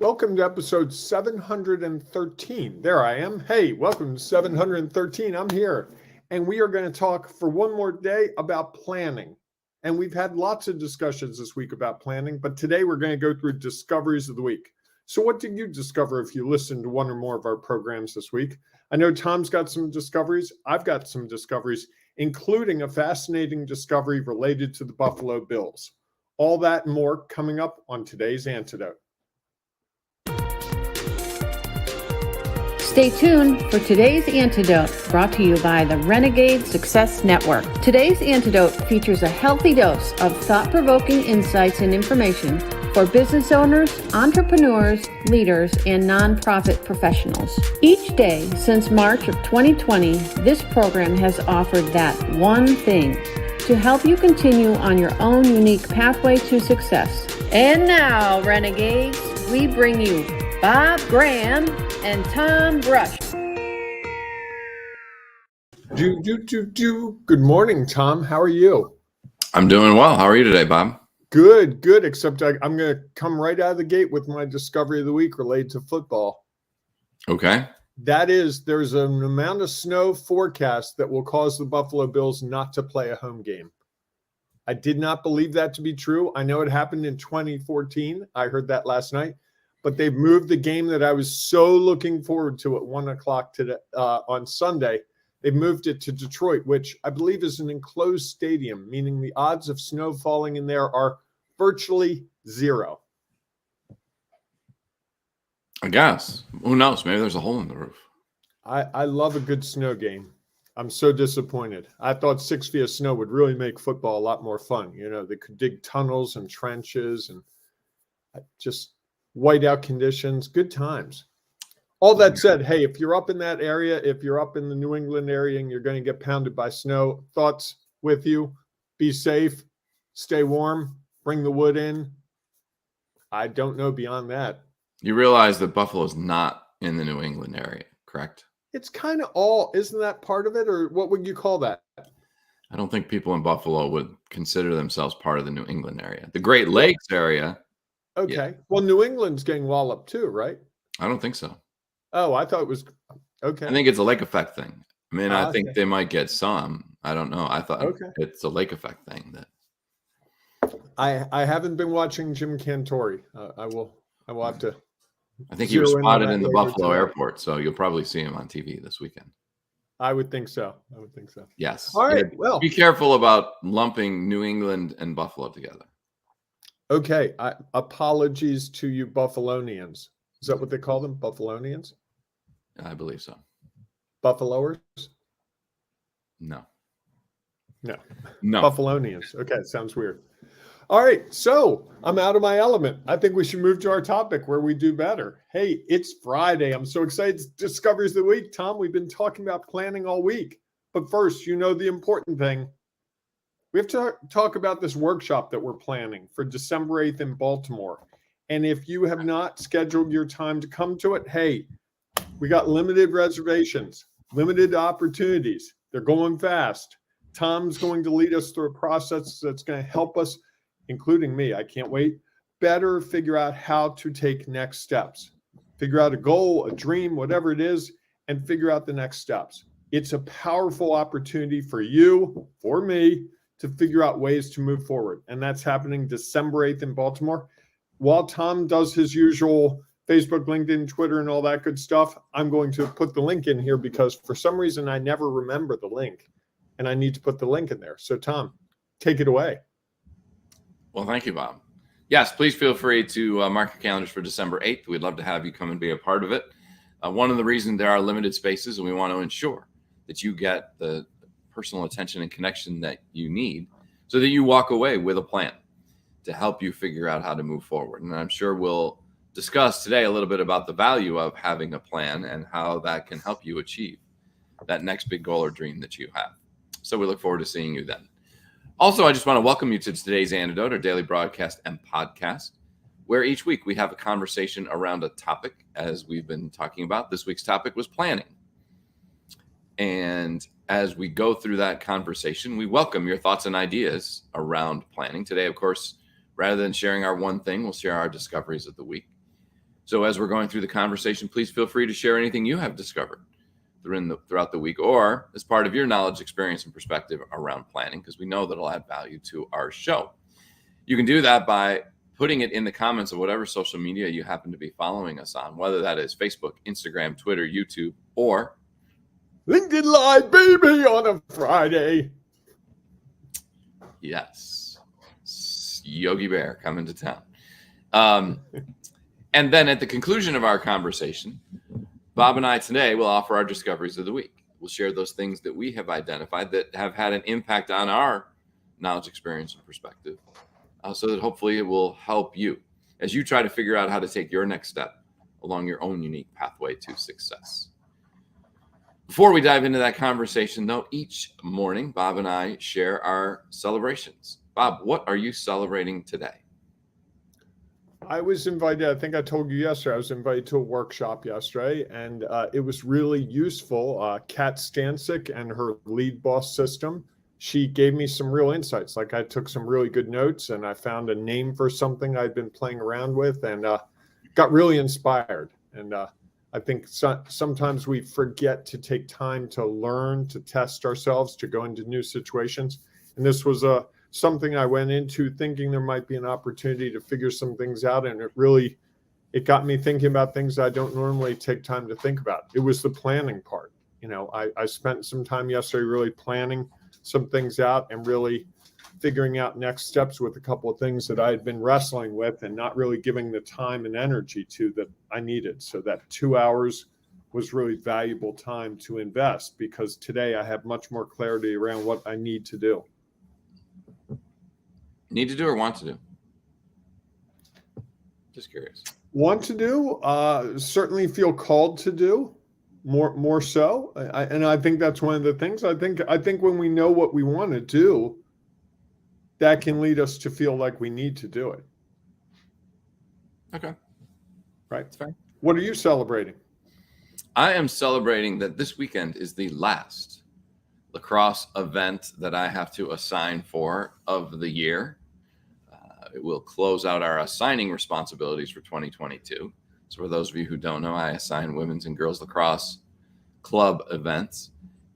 Welcome to episode 713. There I am. Hey, welcome to 713. I'm here. And we are going to talk for one more day about planning. And we've had lots of discussions this week about planning, but today we're going to go through discoveries of the week. So, what did you discover if you listened to one or more of our programs this week? I know Tom's got some discoveries. I've got some discoveries, including a fascinating discovery related to the Buffalo Bills. All that and more coming up on today's Antidote. Stay tuned for today's Antidote, brought to you by the Renegade Success Network. Today's Antidote features a healthy dose of thought-provoking insights and information for business owners, entrepreneurs, leaders, and nonprofit professionals. Each day since March of 2020, this program has offered that one thing to help you continue on your own unique pathway to success. And now, Renegades, we bring you Bob Graham and Tom Brush. Good morning, Tom. How are you? I'm doing well. How are you today, Bob? Good. Except I'm going to come right out of the gate with my discovery of the week related to football. Okay. That is, there's an amount of snow forecast that will cause the Buffalo Bills not to play a home game. I did not believe that to be true. I know it happened in 2014. I heard that last night. But they've moved the game that I was so looking forward to at 1 o'clock today, on Sunday. They've moved it to Detroit, which I believe is an enclosed stadium, meaning the odds of snow falling in there are virtually zero. I guess. Who knows? Maybe there's a hole in the roof. I love a good snow game. I'm so disappointed. I thought 6 feet of snow would really make football a lot more fun. You know, they could dig tunnels and trenches and just whiteout conditions, good times. All that said, hey, if you're up in that area, if you're up in the New England area and you're going to get pounded by snow, thoughts with you. Be safe, stay warm, bring the wood in. I don't know beyond that. You realize that Buffalo's not in the New England area, correct? It's kind of all, isn't that part of it? Or what would you call that? I don't think people in Buffalo would consider themselves part of the New England area. The Great Lakes area. Okay. Yeah. Well, New England's getting walloped too, right? I don't think so. Oh, I thought it was okay. I think it's a lake effect thing. I mean, I think they might get some. I don't know. I thought it's a lake effect thing. That I haven't been watching Jim Cantori. I will have to. I think he was spotted in the Buffalo airport, so you'll probably see him on TV this weekend. I would think so. Yes. All right. Yeah, well, be careful about lumping New England and Buffalo together. Okay. Apologies to you Buffalonians. Is that what they call them? Buffalonians? I believe so. Buffaloers? No. Buffalonians. Okay. Sounds weird. All right. So I'm out of my element. I think we should move to our topic where we do better. Hey, it's Friday. I'm so excited. It's Discoveries of the Week. Tom, we've been talking about planning all week. But first, the important thing. We have to talk about this workshop that we're planning for December 8th in Baltimore. And if you have not scheduled your time to come to it, hey, we got limited reservations, limited opportunities. They're going fast. Tom's going to lead us through a process that's going to help us, including me, I can't wait, better figure out how to take next steps. Figure out a goal, a dream, whatever it is, and figure out the next steps. It's a powerful opportunity for you, for me, to figure out ways to move forward. And that's happening December 8th in Baltimore. While Tom does his usual Facebook, LinkedIn, Twitter, and all that good stuff, I'm going to put the link in here because for some reason I never remember the link and I need to put the link in there. So Tom, take it away. Well, thank you, Bob. Yes, please feel free to mark your calendars for December 8th. We'd love to have you come and be a part of it. One of the reasons there are limited spaces, and we want to ensure that you get the personal attention and connection that you need so that you walk away with a plan to help you figure out how to move forward. And I'm sure we'll discuss today a little bit about the value of having a plan and how that can help you achieve that next big goal or dream that you have. So we look forward to seeing you then. Also, I just want to welcome you to today's Antidote, our daily broadcast and podcast, where each week we have a conversation around a topic, as we've been talking about. This week's topic was planning. And as we go through that conversation, we welcome your thoughts and ideas around planning. Today, of course, rather than sharing our one thing, we'll share our discoveries of the week. So as we're going through the conversation, please feel free to share anything you have discovered throughout the week, or as part of your knowledge, experience, and perspective around planning, because we know that it'll add value to our show. You can do that by putting it in the comments of whatever social media you happen to be following us on, whether that is Facebook, Instagram, Twitter, YouTube, or LinkedIn Live, baby, on a Friday. Yes, Yogi Bear coming to town. And then at the conclusion of our conversation, Bob and I today will offer our discoveries of the week. We'll share those things that we have identified that have had an impact on our knowledge, experience, and perspective, so that hopefully it will help you as you try to figure out how to take your next step along your own unique pathway to success. Before we dive into that conversation, though, each morning, Bob and I share our celebrations. Bob, what are you celebrating today? I was invited, I think I told you yesterday, I was invited to a workshop yesterday, and it was really useful. Kat Stancic and her lead boss system, she gave me some real insights. Like I took some really good notes, and I found a name for something I'd been playing around with, and got really inspired. And I think sometimes we forget to take time to learn, to test ourselves, to go into new situations. And this was something I went into thinking there might be an opportunity to figure some things out. And it got me thinking about things I don't normally take time to think about. It was the planning part. You know, I spent some time yesterday really planning some things out and really figuring out next steps with a couple of things that I had been wrestling with and not really giving the time and energy to that I needed. So that 2 hours was really valuable time to invest, because today I have much more clarity around what I need to do. Need to do or want to do? Just curious. Want to do, certainly feel called to do more so. And I think that's one of the things. I think when we know what we want to do, that can lead us to feel like we need to do it. Okay. Right. That's fair. What are you celebrating? I am celebrating that this weekend is the last lacrosse event that I have to assign for of the year. It will close out our assigning responsibilities for 2022. So for those of you who don't know, I assign women's and girls lacrosse club events.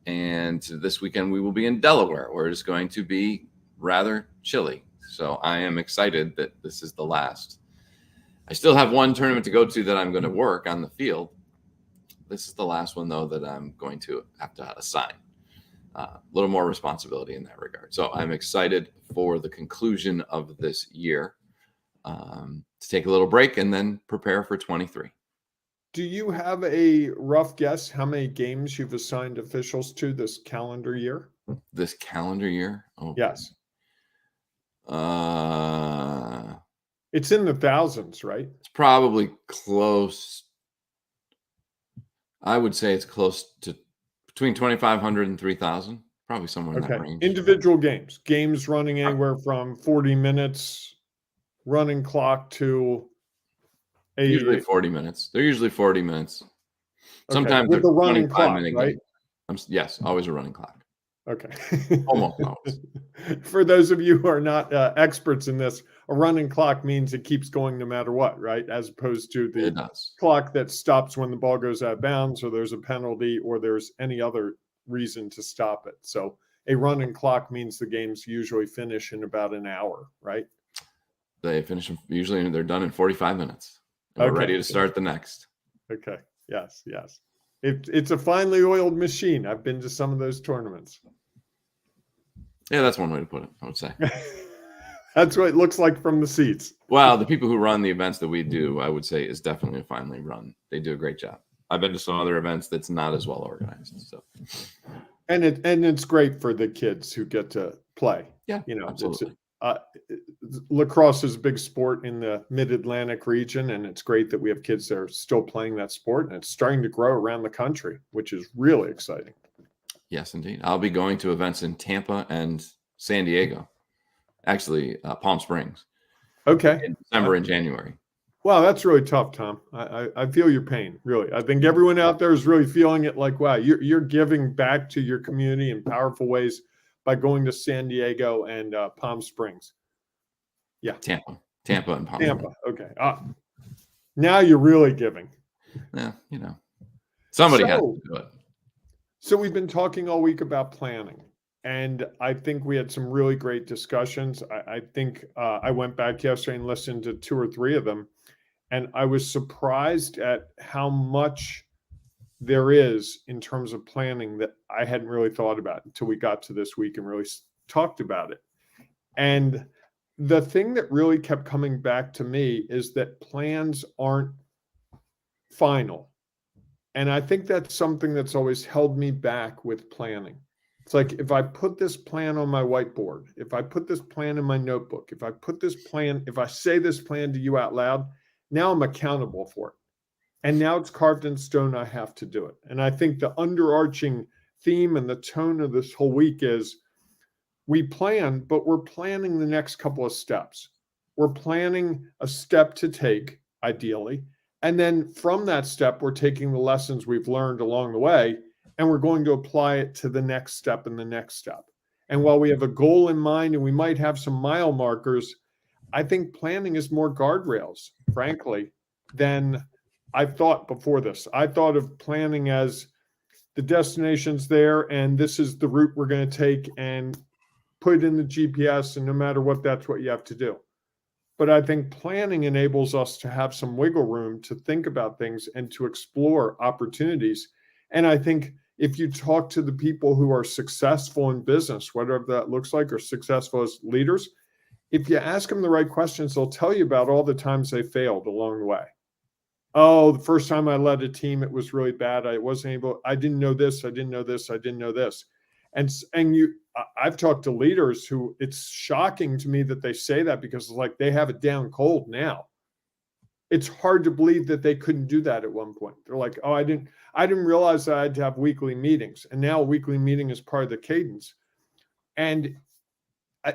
And this weekend we will be in Delaware, where it's going to be rather chilly. So I am excited that this is the last. I still have one tournament to go to that I'm going to work on the field. This is the last one, though, that I'm going to have to assign. A little more responsibility in that regard. So I'm excited for the conclusion of this year, to take a little break and then prepare for 23. Do you have a rough guess how many games you've assigned officials to this calendar year? This calendar year? Oh, yes. Uh, It's in the thousands, right? It's probably close. I would say it's close to between 2,500 and 3,000, probably somewhere in that range. Individual games running anywhere from 40 minutes running clock to usually 40 minutes. They're usually 40 minutes. Sometimes with they're the running 25 clock, minute right? games. Yes, always a running clock. Okay. Almost always. For those of you who are not experts in this, a running clock means it keeps going no matter what, right? As opposed to the clock that stops when the ball goes out of bounds, or there's a penalty, or there's any other reason to stop it. So a running clock means the games usually finish in about an hour, right? They finish usually, and they're done in 45 minutes. And we're ready to start the next. Okay. Yes. It's a finely oiled machine. I've been to some of those tournaments. Yeah, that's one way to put it, I would say. That's what it looks like from the seats. Well, the people who run the events that we do, I would say, is definitely a finely run. They do a great job. I've been to some other events that's not as well organized. So, and it's great for the kids who get to play. Yeah, absolutely. Lacrosse is a big sport in the Mid-Atlantic region, and it's great that we have kids that are still playing that sport, and it's starting to grow around the country, which is really exciting. Yes, indeed. I'll be going to events in Tampa and San Diego, actually Palm Springs. Okay. In December and January. Wow, that's really tough, Tom. I feel your pain, really. I think everyone out there is really feeling it like, wow, you're giving back to your community in powerful ways by going to San Diego and Palm Springs. Yeah. Tampa and Palm Springs. Okay. Now you're really giving. Yeah, somebody has So, to do it. so we've been talking all week about planning, and I think we had some really great discussions. I think I went back yesterday and listened to 2 or 3 of them, and I was surprised at how much there is in terms of planning that I hadn't really thought about until we got to this week and really talked about it. And the thing that really kept coming back to me is that plans aren't final. And I think that's something that's always held me back with planning. It's like if I put this plan on my whiteboard, if I put this plan in my notebook, if I say this plan to you out loud, now I'm accountable for it. And now it's carved in stone. I have to do it. And I think the underarching theme and the tone of this whole week is we plan, but we're planning the next couple of steps. We're planning a step to take, ideally. And then from that step, we're taking the lessons we've learned along the way, and we're going to apply it to the next step and the next step. And while we have a goal in mind and we might have some mile markers, I think planning is more guardrails, frankly, than I thought before this. I thought of planning as the destination's there and this is the route we're going to take and put it in the GPS, and no matter what, that's what you have to do. But I think planning enables us to have some wiggle room to think about things and to explore opportunities. And I think if you talk to the people who are successful in business, whatever that looks like, or successful as leaders, if you ask them the right questions, they'll tell you about all the times they failed along the way. Oh, the first time I led a team, it was really bad. I didn't know this, I didn't know this, I didn't know this. And I've talked to leaders who it's shocking to me that they say that because it's like they have it down cold now. It's hard to believe that they couldn't do that at one point. They're like, oh, I didn't realize that I had to have weekly meetings. And now a weekly meeting is part of the cadence. And I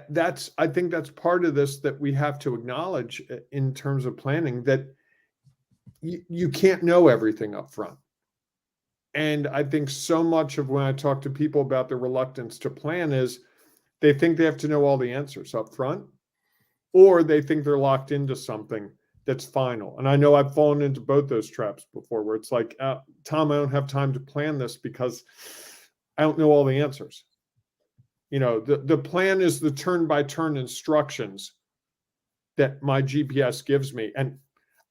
think that's part of this that we have to acknowledge in terms of planning, that you can't know everything up front. And I think so much of when I talk to people about the reluctance to plan is they think they have to know all the answers up front, or they think they're locked into something that's final. And I know I've fallen into both those traps before, where it's like, Tom, I don't have time to plan this because I don't know all the answers. The plan is the turn-by-turn instructions that my GPS gives me. And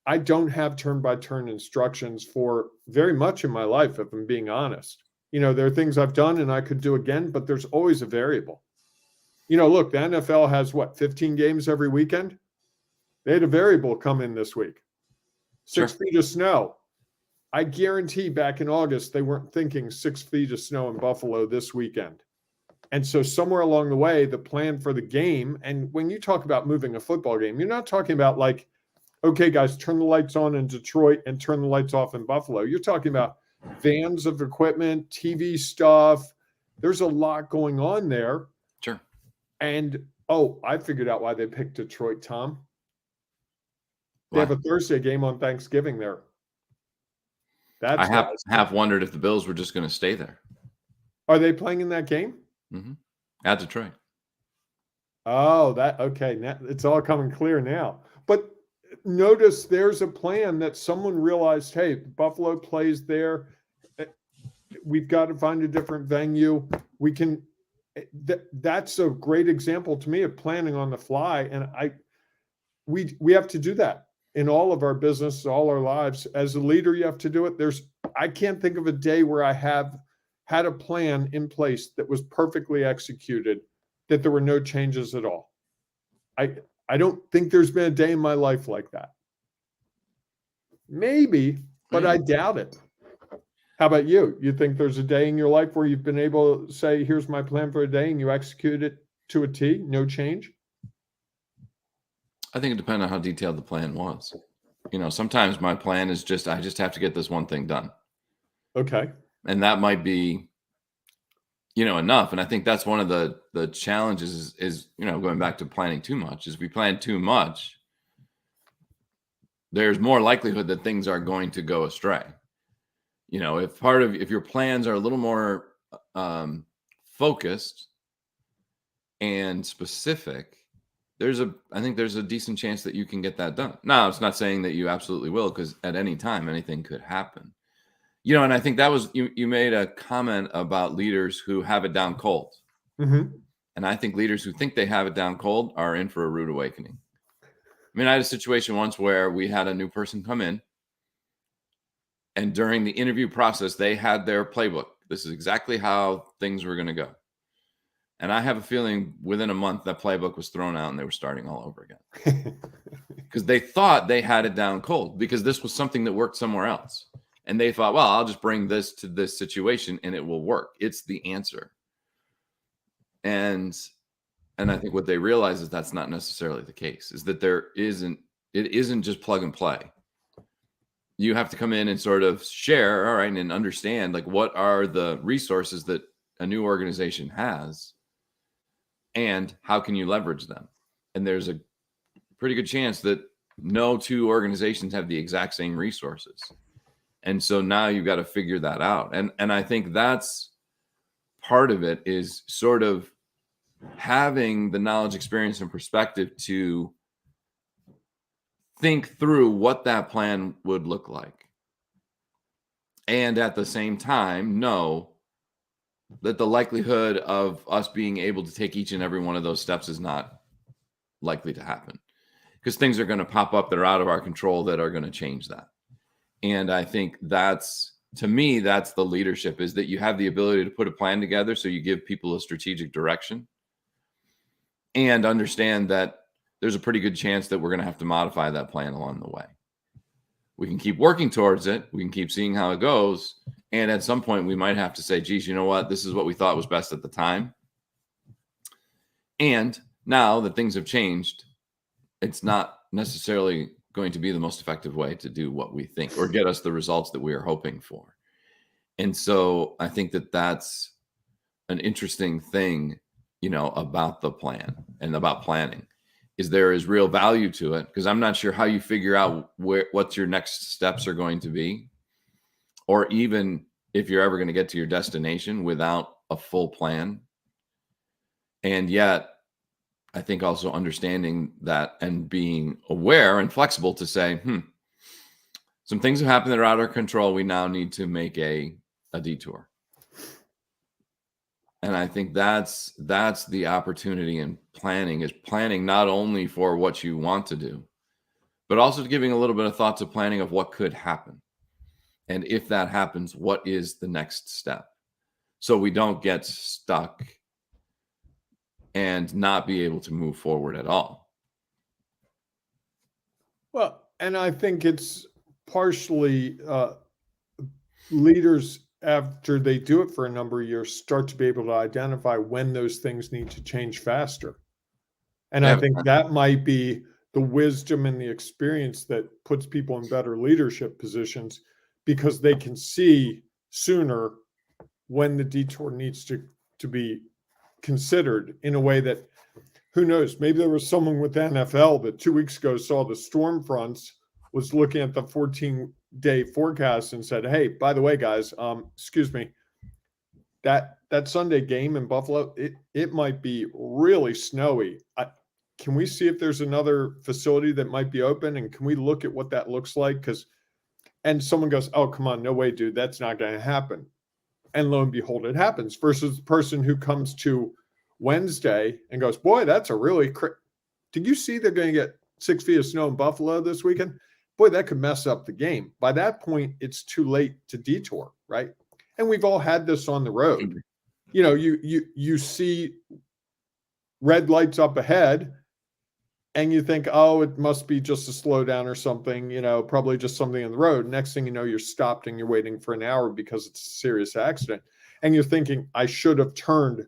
I don't have turn-by-turn instructions for very much in my life, if I'm being honest. There are things I've done and I could do again, but there's always a variable. Look, the NFL has 15 games every weekend? They had a variable come in this week. 6 feet of snow. I guarantee back in August, they weren't thinking 6 feet of snow in Buffalo this weekend. And so somewhere along the way, the plan for the game, and when you talk about moving a football game, you're not talking about like, okay, guys, turn the lights on in Detroit and turn the lights off in Buffalo. You're talking about vans of equipment, TV stuff. There's a lot going on there. Sure. And, I figured out why they picked Detroit, Tom. They Why? have a Thursday game on Thanksgiving there. I have wondered if the Bills were just going to stay there. Are they playing in that game? Mm-hmm. At Detroit. Oh, okay. Now, it's all coming clear now. But notice there's a plan that someone realized, hey, Buffalo plays there. We've got to find a different venue. That's a great example to me of planning on the fly. And we have to do that in all of our business, all our lives. As a leader, you have to do it. I can't think of a day where I have had a plan in place that was perfectly executed, that there were no changes at all. I don't think there's been a day in my life like that. Maybe, but I doubt it. How about you? You think there's a day in your life where you've been able to say, here's my plan for a day, and you execute it to a T, no change? I think it depends on how detailed the plan was. Sometimes my plan is I just have to get this one thing done. Okay. And that might be, enough. And I think that's one of the challenges is, going back to planning too much, is we plan too much, there's more likelihood that things are going to go astray. If your plans are a little more focused and specific, I think there's a decent chance that you can get that done. Now, it's not saying that you absolutely will, because at any time anything could happen. And I think that was you made a comment about leaders who have it down cold. Mm-hmm. And I think leaders who think they have it down cold are in for a rude awakening. I mean, I had a situation once where we had a new person come in, and during the interview process, they had their playbook. This is exactly how things were going to go. And I have a feeling within a month that playbook was thrown out and they were starting all over again. Because they thought they had it down cold, because this was something that worked somewhere else. And they thought, well, I'll just bring this to this situation and it will work. It's the answer. And I think what they realize is that's not necessarily the case, is that it isn't just plug and play. You have to come in and sort of share, all right, and understand, like, what are the resources that a new organization has and how can you leverage them? And there's a pretty good chance that no two organizations have the exact same resources. And so now you've got to figure that out. And I think that's part of it, is sort of having the knowledge, experience, and perspective to think through what that plan would look like. And at the same time, know that the likelihood of us being able to take each and every one of those steps is not likely to happen, because things are going to pop up that are out of our control that are going to change that. And I think to me, that's the leadership, is that you have the ability to put a plan together so you give people a strategic direction, and understand that there's a pretty good chance that we're going to have to modify that plan along the way. We can keep working towards it. We can keep seeing how it goes. And at some point we might have to say, geez, you know what? This is what we thought was best at the time. And now that things have changed, it's not necessarily going to be the most effective way to do what we think or get us the results that we are hoping for. And so I think that that's an interesting thing, about the plan and about planning, is there is real value to it, because I'm not sure how you figure out what your next steps are going to be, or even if you're ever going to get to your destination without a full plan. And yet, I think also understanding that and being aware and flexible to say, some things have happened that are out of our control. We now need to make a detour. And I think that's the opportunity in planning, is planning not only for what you want to do, but also giving a little bit of thought to planning of what could happen. And if that happens, what is the next step? So we don't get stuck and not be able to move forward at all. Well, and I think it's partially leaders, after they do it for a number of years, start to be able to identify when those things need to change faster. And I think that might be the wisdom and the experience that puts people in better leadership positions, because they can see sooner when the detour needs to be considered in a way that, who knows, maybe there was someone with the NFL that 2 weeks ago saw the storm fronts, was looking at the 14-day forecast and said, hey, by the way, guys, excuse me, that Sunday game in Buffalo, it might be really snowy. Can we see if there's another facility that might be open? And can we look at what that looks like? And someone goes, oh, come on, no way, dude, that's not going to happen. And lo and behold, it happens, versus the person who comes to Wednesday and goes, boy, that's a really, did you see they're going to get 6 feet of snow in Buffalo this weekend? Boy, that could mess up the game. By that point, it's too late to detour, right? And we've all had this on the road. You see red lights up ahead, and you think, oh, it must be just a slowdown or something, probably just something in the road. Next thing you know, you're stopped and you're waiting for an hour because it's a serious accident. And you're thinking, I should have turned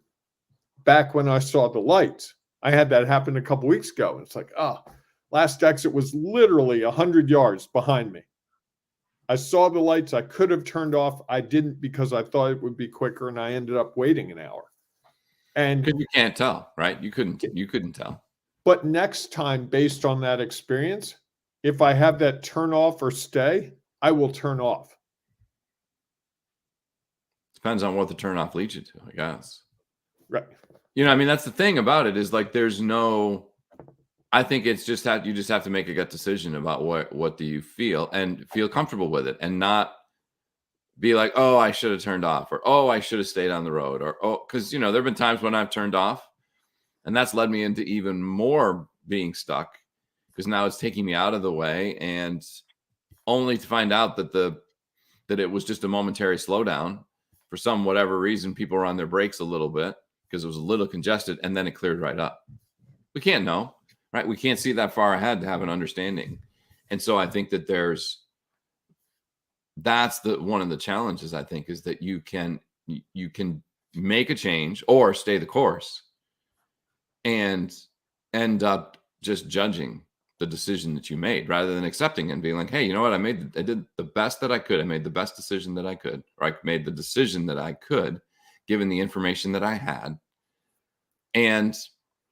back when I saw the lights. I had that happen a couple weeks ago. It's like, last exit was literally 100 yards behind me. I saw the lights. I could have turned off. I didn't, because I thought it would be quicker, and I ended up waiting an hour. And because you can't tell, right? You couldn't tell. But next time, based on that experience, if I have that turn off or stay, I will turn off. Depends on what the turn off leads you to, I guess. Right. That's the thing about it, is like there's no I think it's just that you just have to make a gut decision about what do you feel and feel comfortable with it, and not be like, oh, I should have turned off, or oh, I should have stayed on the road, or oh, because there have been times when I've turned off, and that's led me into even more being stuck, because now it's taking me out of the way, and only to find out that it was just a momentary slowdown. For some whatever reason, people were on their brakes a little bit because it was a little congested, and then it cleared right up. We can't know, right? We can't see that far ahead to have an understanding. And so I think that that's one of the challenges, I think, is that you can make a change or stay the course and end up just judging the decision that you made, rather than accepting and being like, hey, you know what? I did the best that I could. I made the best decision that I could, or I made the decision that I could, given the information that I had. And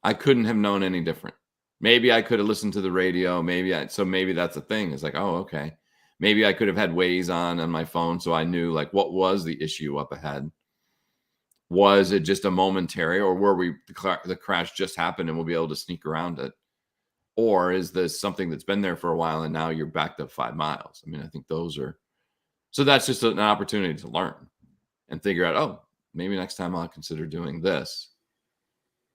I couldn't have known any different. Maybe I could have listened to the radio. Maybe that's a thing. It's like, oh, okay. Maybe I could have had Waze on my phone, so I knew like what was the issue up ahead. Was it just a momentary, or the crash just happened and we'll be able to sneak around it? Or is this something that's been there for a while and now you're backed up 5 miles? I mean, I think so that's just an opportunity to learn and figure out, oh, maybe next time I'll consider doing this,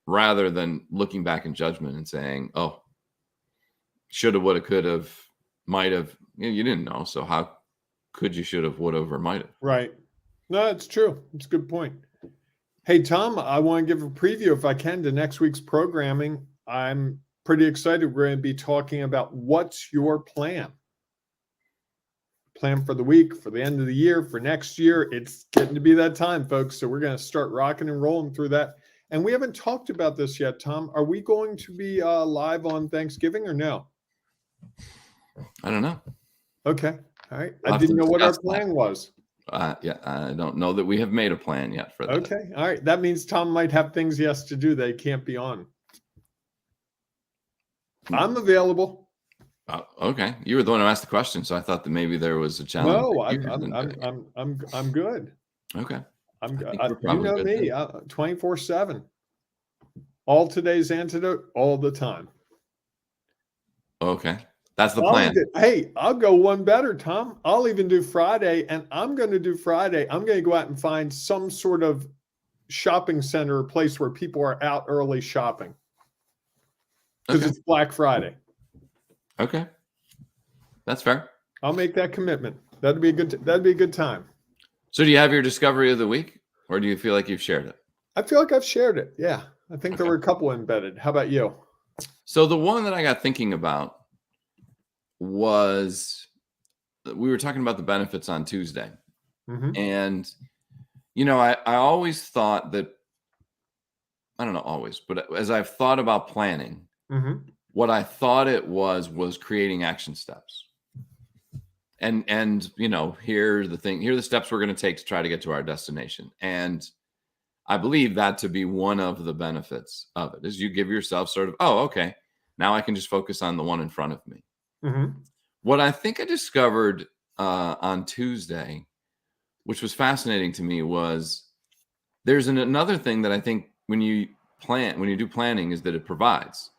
rather than looking back in judgment and saying, oh, shoulda, woulda, could have, might have. You didn't know. So how could you, should have, would have, or might have? Right. No, it's true. It's a good point. Hey, Tom, I want to give a preview, if I can, to next week's programming. I'm pretty excited. We're going to be talking about what's your plan for the week, for the end of the year, for next year. It's getting to be that time, folks. So we're going to start rocking and rolling through that. And we haven't talked about this yet, Tom. Are we going to be live on Thanksgiving or no? I don't know. Okay. All right. I didn't know what our plan was. Yeah, I don't know that we have made a plan yet for that. Okay. All right. That means Tom might have things he has to do that he can't be on. I'm available. Okay. You were the one who asked the question, so I thought that maybe there was a challenge. No, I'm good. Okay. I'm good. You know me, 24/7. All today's antidote, all the time. Okay. That's the plan. Hey, I'll go one better, Tom. I'll even do Friday, and I'm going to do Friday. I'm going to go out and find some sort of shopping center or place where people are out early shopping. Because it's Black Friday. Okay. That's fair. I'll make that commitment. That'd be a good time. So do you have your discovery of the week, or do you feel like you've shared it? I feel like I've shared it. Yeah. I think there were a couple embedded. How about you? So the one that I got thinking about was, we were talking about the benefits on Tuesday. Mm-hmm. And, I always thought that, I don't know always, but as I've thought about planning, mm-hmm. what I thought it was creating action steps. And here's the thing, here are the steps we're going to take to try to get to our destination. And I believe that to be one of the benefits of it, is you give yourself sort of, oh, okay, now I can just focus on the one in front of me. Mm-hmm. What I think I discovered on Tuesday, which was fascinating to me, was there's another thing that I think when you do planning, is that it provides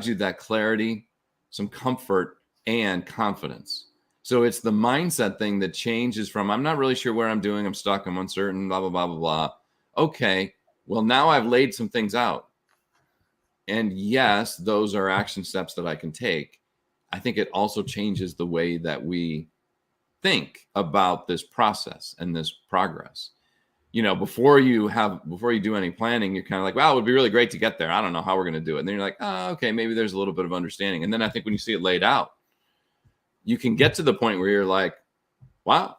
you that clarity, some comfort, and confidence. So it's the mindset thing that changes from, I'm not really sure where I'm doing, I'm stuck, I'm uncertain, blah, blah, blah, blah, blah. Okay, well, now I've laid some things out. And yes, those are action steps that I can take. I think it also changes the way that we think about this process and this progress. Before you do any planning, you're kind of like, wow, it would be really great to get there. I don't know how we're going to do it. And then you're like, oh, okay, maybe there's a little bit of understanding. And then I think when you see it laid out, you can get to the point where you're like, wow,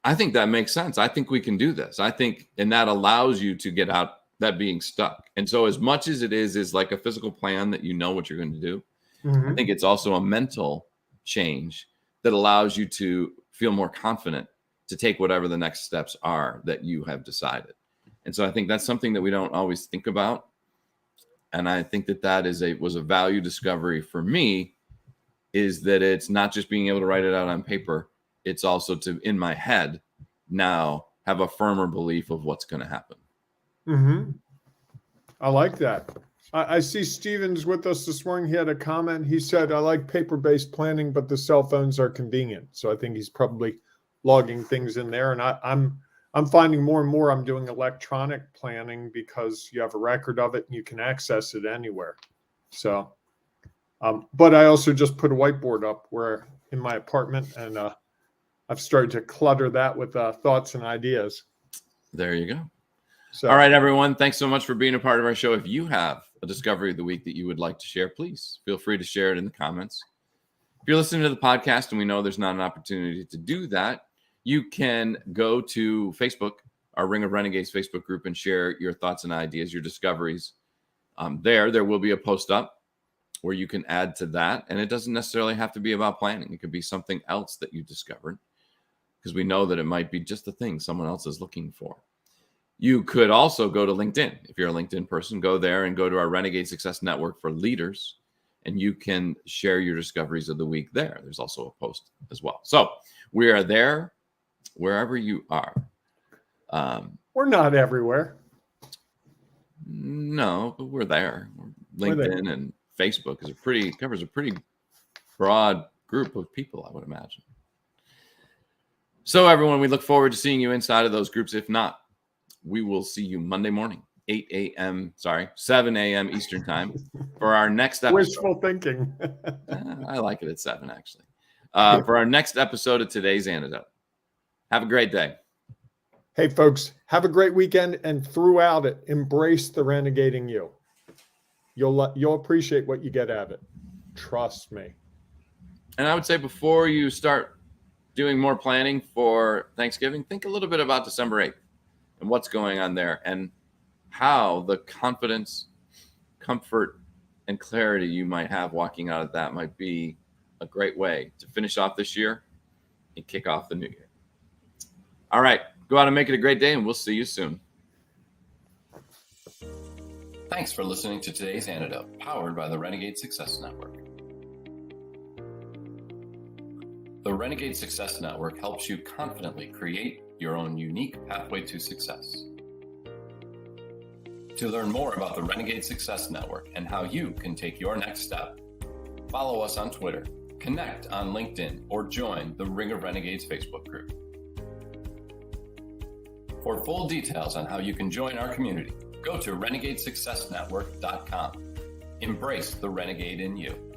I think that makes sense. I think we can do this. And that allows you to get out that being stuck. And so as much as it is like a physical plan that you know what you're going to do, mm-hmm. I think it's also a mental change that allows you to feel more confident to take whatever the next steps are that you have decided. And so I think that's something that we don't always think about. And I think that was a value discovery for me, is that it's not just being able to write it out on paper. It's also to, in my head, now have a firmer belief of what's going to happen. Mm-hmm. I like that. I see Steven's with us this morning. He had a comment. He said, I like paper-based planning, but the cell phones are convenient. So I think he's probably logging things in there. And I'm finding more and more I'm doing electronic planning because you have a record of it and you can access it anywhere. So, but I also just put a whiteboard up where in my apartment, and I've started to clutter that with thoughts and ideas. There you go. So, all right, everyone. Thanks so much for being a part of our show. If you have a discovery of the week that you would like to share, please feel free to share it in the comments. If you're listening to the podcast and we know there's not an opportunity to do that, you can go to Facebook, our Ring of Renegades Facebook group, and share your thoughts and ideas, your discoveries. There will be a post up where you can add to that. And it doesn't necessarily have to be about planning. It could be something else that you discovered, because we know that it might be just the thing someone else is looking for. You could also go to LinkedIn. If you're a LinkedIn person, go there and go to our Renegade Success Network for leaders, and you can share your discoveries of the week there. There's also a post as well. So we are there wherever you are. We're not everywhere. No, but we're there. LinkedIn and Facebook covers a pretty broad group of people, I would imagine. So everyone, we look forward to seeing you inside of those groups. If not, we will see you Monday morning, 7 a.m. Eastern time for our next episode. Wishful thinking. I like it at 7, actually. For our next episode of Today's Antidote. Have a great day. Hey, folks, have a great weekend, and throughout it, embrace the renegading you. You'll appreciate what you get out of it. Trust me. And I would say before you start doing more planning for Thanksgiving, think a little bit about December 8th and what's going on there, and how the confidence, comfort, and clarity you might have walking out of that might be a great way to finish off this year and kick off the new year. All right, go out and make it a great day, and we'll see you soon. Thanks for listening to today's Antidote, powered by the Renegade Success Network. The Renegade Success Network helps you confidently create your own unique pathway to success. To learn more about the Renegade Success Network and how you can take your next step, follow us on Twitter, connect on LinkedIn, or join the Ring of Renegades Facebook group. For full details on how you can join our community, go to renegadesuccessnetwork.com. Embrace the renegade in you.